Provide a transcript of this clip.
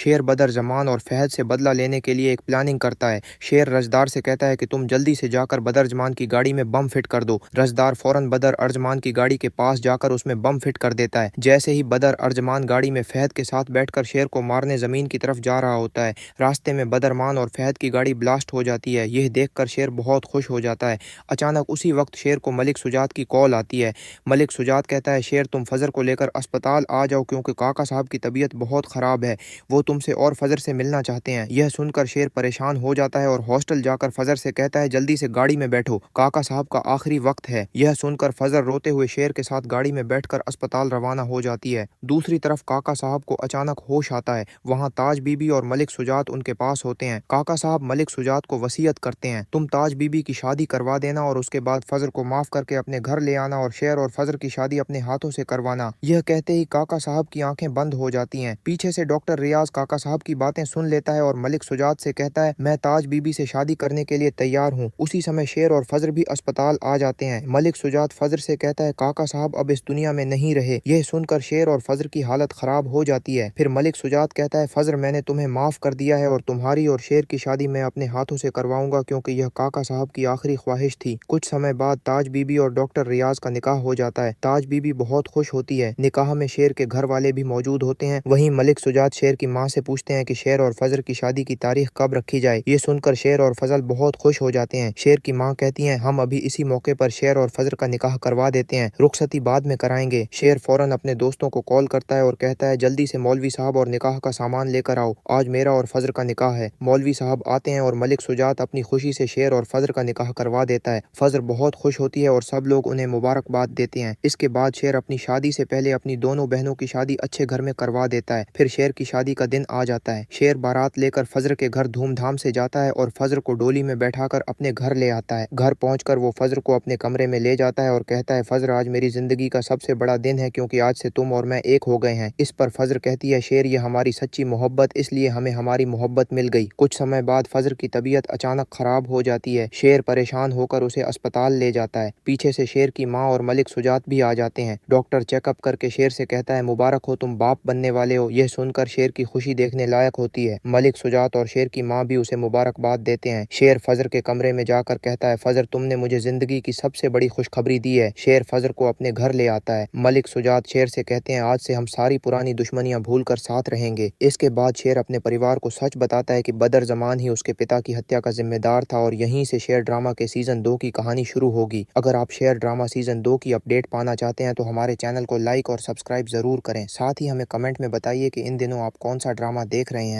शेर बदर जमान और फहद से बदला लेने के लिए एक प्लानिंग करता है। शेर रजदार से कहता है कि तुम जल्दी से जाकर बदर जमान की गाड़ी में बम फिट कर दो। रजदार फौरन बदर अर्जमान की गाड़ी के पास जाकर उसमें बम फिट कर देता है। जैसे ही बदर अर्जमान गाड़ी में फहद के साथ बैठकर शेर को मारने जमीन की तरफ जा रहा होता है, रास्ते में बदरमान और फहद की गाड़ी ब्लास्ट हो जाती है। यह देखकर शेर बहुत खुश हो जाता है। अचानक उसी वक्त शेर को मलिक सुजात की कॉल आती है। मलिक सुजात कहता है, शेर तुम फजर को लेकर अस्पताल आ जाओ क्योंकि काका साहब की तबीयत बहुत ख़राब है। वो तुमसे और फजर से मिलना चाहते हैं। यह सुनकर शेर परेशान हो जाता है और हॉस्टल जाकर फजर से कहता है, जल्दी से गाड़ी में बैठो, काका साहब का आखिरी वक्त है। यह सुनकर फजर रोते हुए शेर के साथ गाड़ी में बैठकर अस्पताल रवाना हो जाती है। दूसरी तरफ काका साहब को अचानक होश आता है। वहाँ ताज बीबी और मलिक सुजात उनके पास होते हैं। काका साहब मलिक सुजात को वसीयत करते हैं, तुम ताज बीबी की शादी करवा देना और उसके बाद फजर को माफ करके अपने घर ले आना और शेर और फजर की शादी अपने हाथों से करवाना। यह कहते ही काका साहब की आंखें बंद हो जाती हैं। पीछे से डॉक्टर रियाज काका साहब की बातें सुन लेता है और मलिक सुजात से कहता है, मैं ताज बीबी से शादी करने के लिए तैयार हूँ। उसी समय शेर और फजर भी अस्पताल आ जाते हैं। मलिक सुजात फजर से कहता है, काका साहब अब इस दुनिया में नहीं रहे। यह सुनकर शेर और फजर की हालत खराब हो जाती है। फिर मलिक सुजात कहता है, फजर मैंने तुम्हें माफ कर दिया है और तुम्हारी और शेर की शादी मैं अपने हाथों से करवाऊंगा क्योंकि यह काका साहब की आखिरी ख्वाहिश थी। कुछ समय बाद ताज बीबी और डॉक्टर रियाज का निकाह हो जाता है। ताज बीबी बहुत खुश होती है। निकाह में शेर के घर वाले भी मौजूद होते हैं। वहीं मलिक सुजात शेर की माँ से पूछते हैं कि शेर और फजर की शादी की तारीख कब रखी जाए। ये सुनकर शेर और फजल बहुत खुश हो जाते हैं। शेर की माँ कहती है, हम अभी इसी मौके पर शेर और फजर का निकाह करवा देते हैं, रुखसती बाद में कराएंगे। शेर फौरन अपने दोस्तों को कॉल करता है और कहता है, जल्दी से मौलवी साहब और निकाह का सामान लेकर आओ, आज मेरा और फजर का निकाह है। मौलवी साहब आते हैं और मलिक सुजात अपनी खुशी से शेर और फजर का निकाह करवा देता है। फजर बहुत खुश होती है और सब लोग उन्हें मुबारकबाद देते हैं। इसके बाद शेर अपनी शादी से पहले अपनी दोनों बहनों की शादी अच्छे घर में करवा देता है। फिर शेर की शादी का दिन आ जाता है। शेर बारात लेकर फजर के घर धूमधाम से जाता है और फजर को डोली में बैठाकर अपने घर ले आता है। घर पहुंचकर वो फजर को अपने कमरे में ले जाता है और कहता है, फजर आज मेरी जिंदगी का सबसे बड़ा दिन है क्योंकि आज से तुम और मैं एक हो गए हैं। इस पर फजर कहती है, शेर ये हमारी सच्ची मोहब्बत, इसलिए हमें हमारी मोहब्बत मिल गई। कुछ समय बाद फजर की तबीयत अचानक खराब हो जाती है। शेर परेशान होकर उसे अस्पताल ले जाता है। पीछे से शेर की माँ और मलिक सुजात भी आ जाते हैं। डॉक्टर चेकअप करके शेर से कहता है, मुबारक हो, तुम बाप बनने वाले हो। यह सुनकर शेर की खुशी देखने लायक होती है। मलिक सुजात और शेर की माँ भी उसे मुबारकबाद देते हैं। शेर फजर के कमरे में जाकर कहता है, फजर तुमने मुझे जिंदगी की सबसे बड़ी खुशखबरी दी है। शेर फजर को अपने घर ले आता है। मलिक सुजात शेर से कहते हैं, आज से हम सारी पुरानी दुश्मनियां भूल कर साथ रहेंगे। इसके बाद शेर अपने परिवार को सच बताता है कि बदर जमान ही उसके पिता की हत्या का जिम्मेदार था और यहीं से शेर ड्रामा के सीजन 2 की कहानी शुरू होगी। अगर आप शेर ड्रामा सीजन 2 की अपडेट पाना चाहते हैं तो हमारे चैनल को लाइक और सब्सक्राइब जरूर करें। साथ ही हमें कमेंट में बताइए कि इन दिनों आप कौन सा ड्रामा देख रहे हैं।